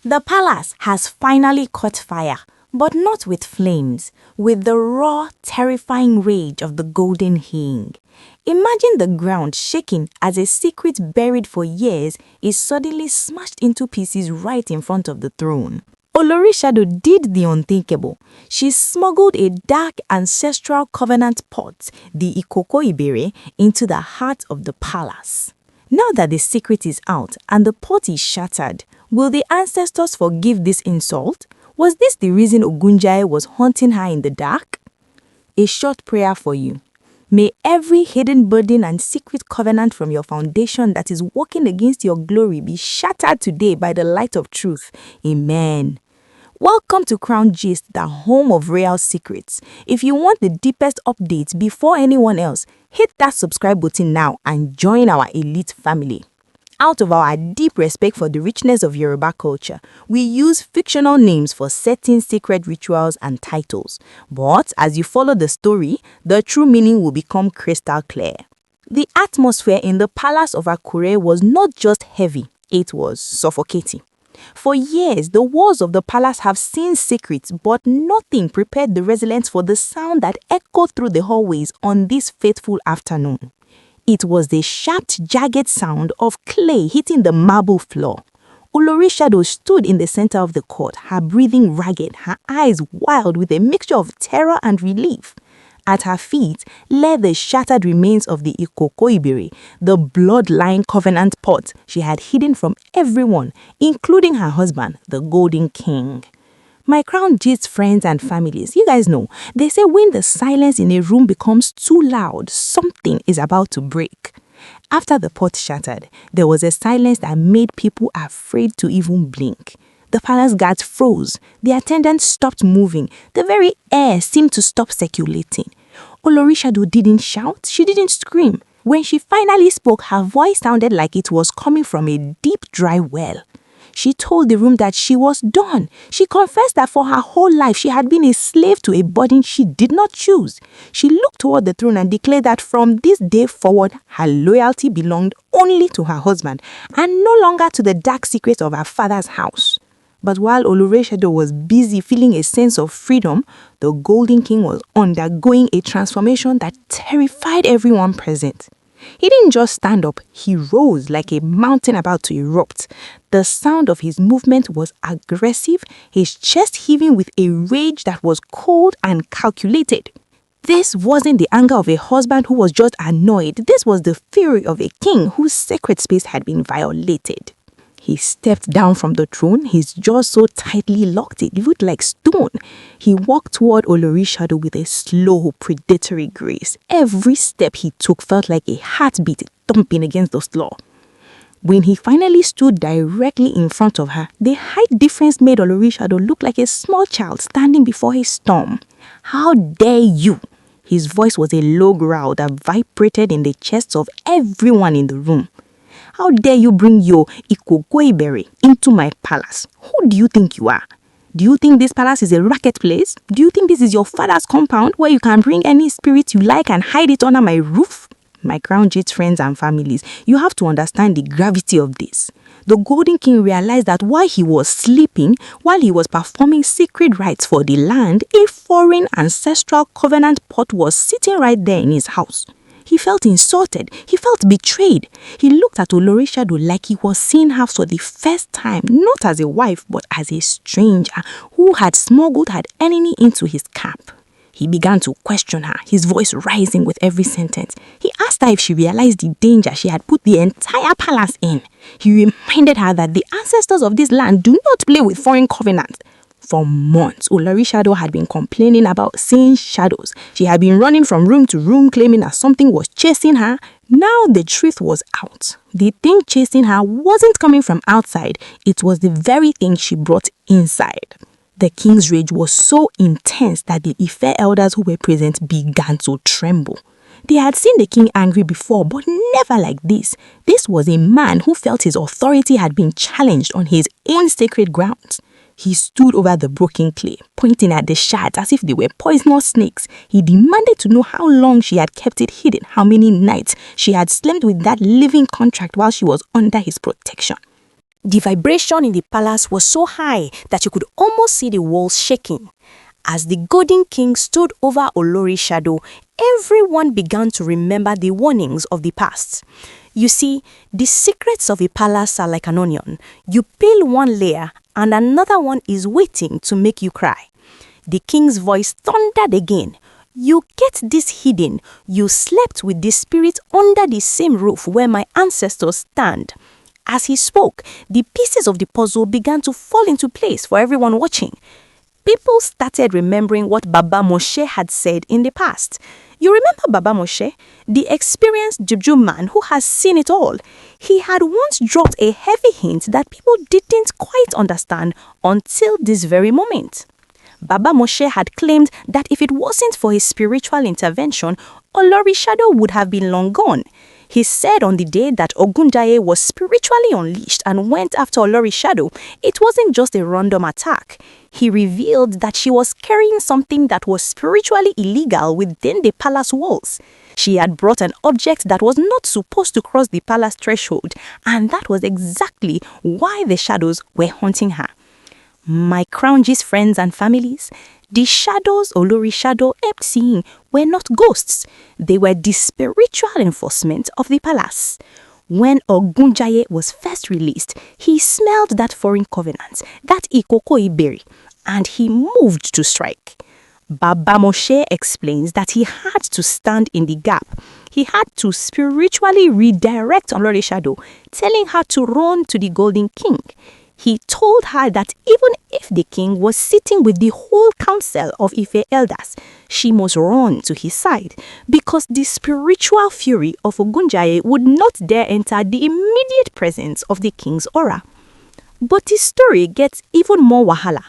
The palace has finally caught fire, but not with flames, with the raw, terrifying rage of the Golden King. Imagine the ground shaking as a secret buried for years is suddenly smashed into pieces right in front of the throne. Olori Shadow did the unthinkable. She smuggled a dark ancestral covenant pot, the Ìkòkò Ìbẹ, into the heart of the palace. Now that the secret is out and the pot is shattered, will the ancestors forgive this insult? Was this the reason Ogunjaye was haunting her in the dark? A short prayer for you. May every hidden burden and secret covenant from your foundation that is working against your glory be shattered today by the light of truth. Amen. Welcome to Crown Gist, the home of royal secrets. If you want the deepest updates before anyone else, hit that subscribe button now and join our elite family. Out of our deep respect for the richness of Yoruba culture, we use fictional names for certain sacred rituals and titles. But as you follow the story, the true meaning will become crystal clear. The atmosphere in the palace of Akure was not just heavy, it was suffocating. For years, the walls of the palace have seen secrets, but nothing prepared the residents for the sound that echoed through the hallways on this fateful afternoon. It was the sharp, jagged sound of clay hitting the marble floor. Olori Shadow stood in the center of the court, her breathing ragged, her eyes wild with a mixture of terror and relief. At her feet lay the shattered remains of the Ìkòkò Ìbẹ, the bloodline covenant pot she had hidden from everyone, including her husband, the Golden King. My Crown Gist friends and families, you guys know, they say when the silence in a room becomes too loud, something is about to break. After the pot shattered, there was a silence that made people afraid to even blink. The palace guards froze, the attendants stopped moving, the very air seemed to stop circulating. Olori Shadow didn't shout, she didn't scream. When she finally spoke, her voice sounded like it was coming from a deep, dry well. She told the room that she was done. She confessed that for her whole life she had been a slave to a burden she did not choose. She looked toward the throne and declared that from this day forward, her loyalty belonged only to her husband and no longer to the dark secrets of her father's house. But while Olori Shadow was busy feeling a sense of freedom, the Golden King was undergoing a transformation that terrified everyone present. He didn't just stand up, he rose like a mountain about to erupt. The sound of his movement was aggressive, his chest heaving with a rage that was cold and calculated. This wasn't the anger of a husband who was just annoyed. This was the fury of a king whose sacred space had been violated. He stepped down from the throne, his jaws so tightly locked it looked like stone. He walked toward Olori Shadow with a slow, predatory grace. Every step he took felt like a heartbeat thumping against the floor. When he finally stood directly in front of her, the height difference made Olori Shadow look like a small child standing before a storm. "How dare you?" His voice was a low growl that vibrated in the chests of everyone in the room. "How dare you bring your Ìkòkò Ìbẹ into my palace? Who do you think you are? Do you think this palace is a racket place? Do you think this is your father's compound where you can bring any spirit you like and hide it under my roof?" My Crown Gist friends and families, you have to understand the gravity of this. The Golden King realized that while he was sleeping, while he was performing sacred rites for the land, a foreign ancestral covenant pot was sitting right there in his house. He felt insulted. He felt betrayed. He looked at Olori Shadow like he was seeing her for the first time, not as a wife, but as a stranger who had smuggled her enemy into his camp. He began to question her, his voice rising with every sentence. He asked her if she realized the danger she had put the entire palace in. He reminded her that the ancestors of this land do not play with foreign covenants. For months, Olori Shadow had been complaining about seeing shadows. She had been running from room to room claiming that something was chasing her. Now the truth was out. The thing chasing her wasn't coming from outside. It was the very thing she brought inside. The king's rage was so intense that the Ife elders who were present began to tremble. They had seen the king angry before, but never like this. This was a man who felt his authority had been challenged on his own sacred grounds. He stood over the broken clay, pointing at the shards as if they were poisonous snakes. He demanded to know how long she had kept it hidden, how many nights she had slept with that living contract while she was under his protection. The vibration in the palace was so high that you could almost see the walls shaking. As the Golden King stood over Olori's shadow, everyone began to remember the warnings of the past. You see, the secrets of a palace are like an onion. You peel one layer and another one is waiting to make you cry. The king's voice thundered again. You get this hidden. You slept with the spirit under the same roof where my ancestors stand. As he spoke, the pieces of the puzzle began to fall into place for everyone watching. People started remembering what Baba Moshe had said in the past. You remember Baba Moshe, the experienced juju man who has seen it all. He had once dropped a heavy hint that people didn't quite understand until this very moment. Baba Moshe had claimed that if it wasn't for his spiritual intervention, Olori's shadow would have been long gone. He said on the day that Ogunjaye was spiritually unleashed and went after Olori's shadow, it wasn't just a random attack. He revealed that she was carrying something that was spiritually illegal within the palace walls. She had brought an object that was not supposed to cross the palace threshold, and that was exactly why the shadows were haunting her. My Crown Gist friends and families, the shadows Olori's shadow kept seeing were not ghosts. They were the spiritual enforcement of the palace. When Ogunjaye was first released, he smelled that foreign covenant, that Ìkòkò Ìbẹ, and he moved to strike. Baba Moshe explains that he had to stand in the gap. He had to spiritually redirect Olori's shadow, telling her to run to the Golden King. He told her that even if the king was sitting with the whole council of Ife elders, she must run to his side because the spiritual fury of Ogunjaye would not dare enter the immediate presence of the king's aura. But the story gets even more wahala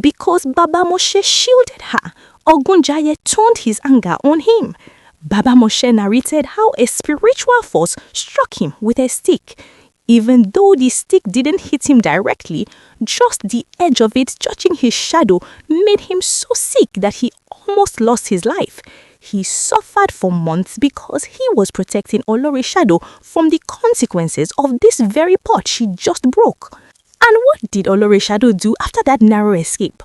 because Baba Moshe shielded her. Ogunjaye turned his anger on him. Baba Moshe narrated how a spiritual force struck him with a stick. Even though the stick didn't hit him directly, just the edge of it touching his shadow made him so sick that he almost lost his life. He suffered for months because he was protecting Olori's shadow from the consequences of this very pot she just broke. And what did Olori's shadow do after that narrow escape?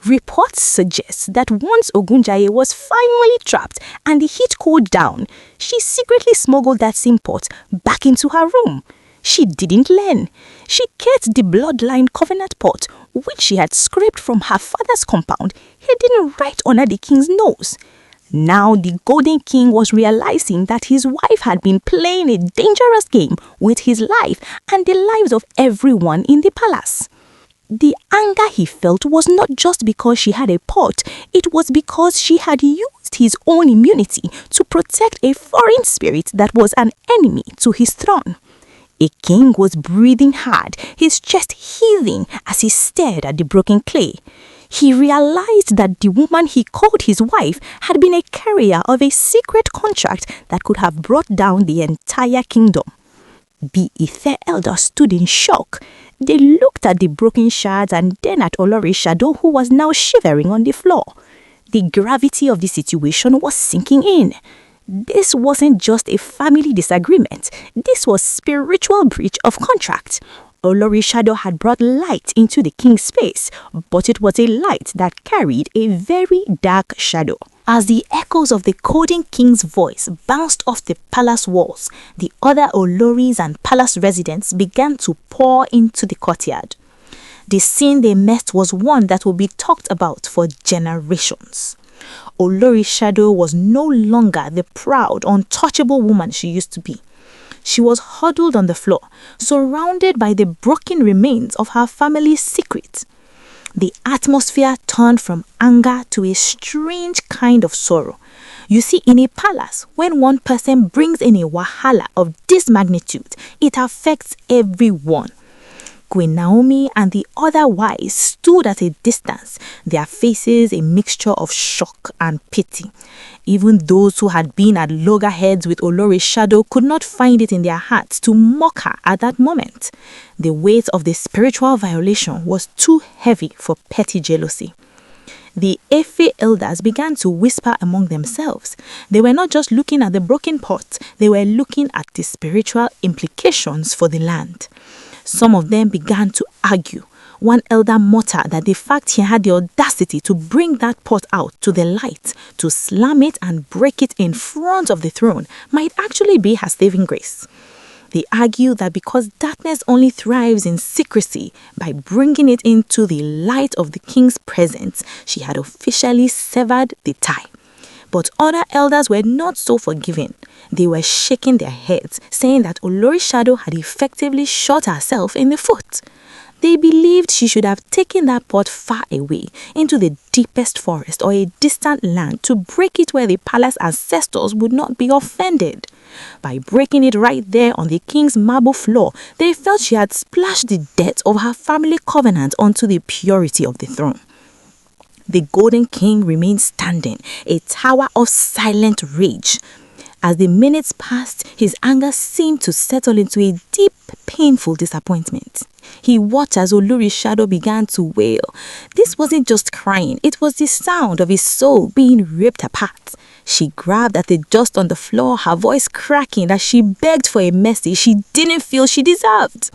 Reports suggest that once Ogunjaye was finally trapped and the heat cooled down, she secretly smuggled that same pot back into her room. She didn't learn. She kept the bloodline covenant pot, which she had scraped from her father's compound, hidden right under the king's nose. Now the Golden King was realizing that his wife had been playing a dangerous game with his life and the lives of everyone in the palace. The anger he felt was not just because she had a pot, it was because she had used his own immunity to protect a foreign spirit that was an enemy to his throne. A king was breathing hard, his chest heaving as he stared at the broken clay. He realized that the woman he called his wife had been a carrier of a secret contract that could have brought down the entire kingdom. The Ife elders stood in shock. They looked at the broken shards and then at Olori's shadow, who was now shivering on the floor. The gravity of the situation was sinking in. This wasn't just a family disagreement. This was spiritual breach of contract. Olori's shadow had brought light into the king's space, but it was a light that carried a very dark shadow. As the echoes of the Golden King's voice bounced off the palace walls, the other Oloris and palace residents began to pour into the courtyard. The scene they met was one that would be talked about for generations. Olori's shadow was no longer the proud, untouchable woman she used to be. She was huddled on the floor, surrounded by the broken remains of her family's secret. The atmosphere turned from anger to a strange kind of sorrow. You see, in a palace, when one person brings in a wahala of this magnitude, it affects everyone. Queen Naomi and the other wives stood at a distance, their faces a mixture of shock and pity. Even those who had been at loggerheads with Olori's shadow could not find it in their hearts to mock her at that moment. The weight of the spiritual violation was too heavy for petty jealousy. The Efe elders began to whisper among themselves. They were not just looking at the broken pot, they were looking at the spiritual implications for the land. Some of them began to argue. One elder muttered that the fact he had the audacity to bring that pot out to the light, to slam it and break it in front of the throne, might actually be her saving grace. They argued that because darkness only thrives in secrecy, by bringing it into the light of the king's presence, she had officially severed the tie. But other elders were not so forgiving. They were shaking their heads, saying that Olori's shadow had effectively shot herself in the foot. They believed she should have taken that pot far away into the deepest forest or a distant land to break it where the palace ancestors would not be offended. By breaking it right there on the king's marble floor, they felt she had splashed the dirt of her family covenant onto the purity of the throne. The Golden King remained standing, a tower of silent rage. As the minutes passed, his anger seemed to settle into a deep, painful disappointment. He watched as Olori's shadow began to wail. This wasn't just crying, it was the sound of his soul being ripped apart. She grabbed at the dust on the floor, her voice cracking as she begged for a mercy she didn't feel she deserved.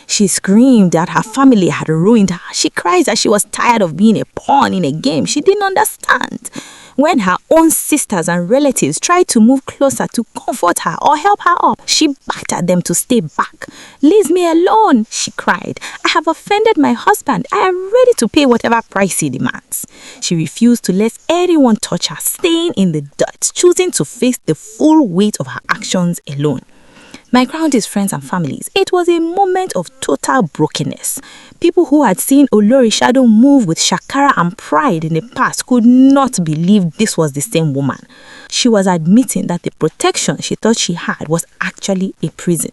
She screamed that her family had ruined her. She cried that she was tired of being a pawn in a game she didn't understand. When her own sisters and relatives tried to move closer to comfort her or help her up, she backed at them to stay back. "Leave me alone," she cried. "I have offended my husband. I am ready to pay whatever price he demands." She refused to let anyone touch her, staying in the dirt, choosing to face the full weight of her actions alone. My Crowned's friends and families, it was a moment of total brokenness. People who had seen Olori's shadow move with shakara and pride in the past could not believe this was the same woman. She was admitting that the protection she thought she had was actually a prison.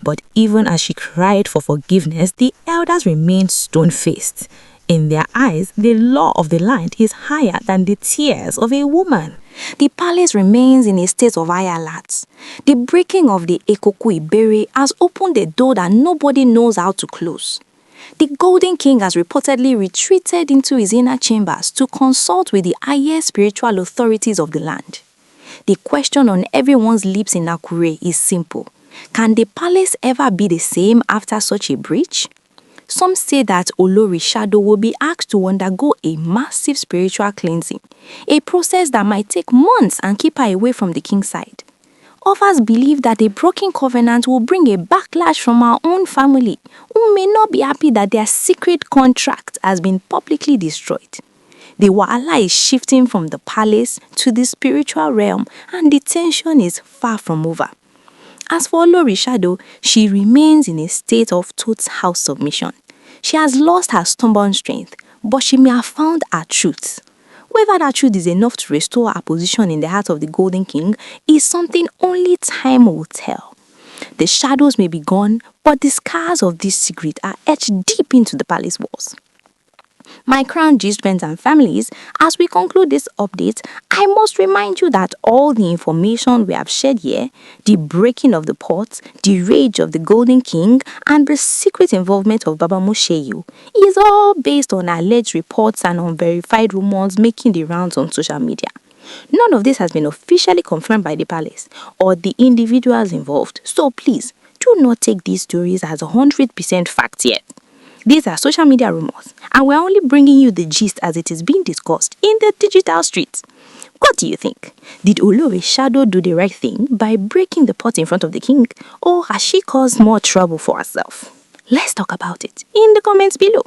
But even as she cried for forgiveness, the elders remained stone-faced. In their eyes, the law of the land is higher than the tears of a woman. The palace remains in a state of high alert. The breaking of the Ìkòkò Ìbẹ has opened a door that nobody knows how to close. The Golden King has reportedly retreated into his inner chambers to consult with the highest spiritual authorities of the land. The question on everyone's lips in Akure is simple. Can the palace ever be the same after such a breach? Some say that Olori's shadow will be asked to undergo a massive spiritual cleansing, a process that might take months and keep her away from the king's side. Others believe that a broken covenant will bring a backlash from our own family, who may not be happy that their secret contract has been publicly destroyed. The wahala is shifting from the palace to the spiritual realm, and the tension is far from over. As for Olori's shadow, she remains in a state of total submission. She has lost her stubborn strength, but she may have found her truth. Whether that truth is enough to restore her position in the heart of the Golden King is something only time will tell. The shadows may be gone, but the scars of this secret are etched deep into the palace walls. My Crown Gist friends and families, as we conclude this update, I must remind you that all the information we have shared here, the breaking of the pot, the rage of the Golden King, and the secret involvement of Baba Mosheyu is all based on alleged reports and unverified rumors making the rounds on social media. None of this has been officially confirmed by the palace or the individuals involved, so please do not take these stories as 100% fact yet. These are social media rumors, and we're only bringing you the gist as it is being discussed in the digital streets. What do you think? Did Olori's shadow do the right thing by breaking the pot in front of the king, or has she caused more trouble for herself? Let's talk about it in the comments below.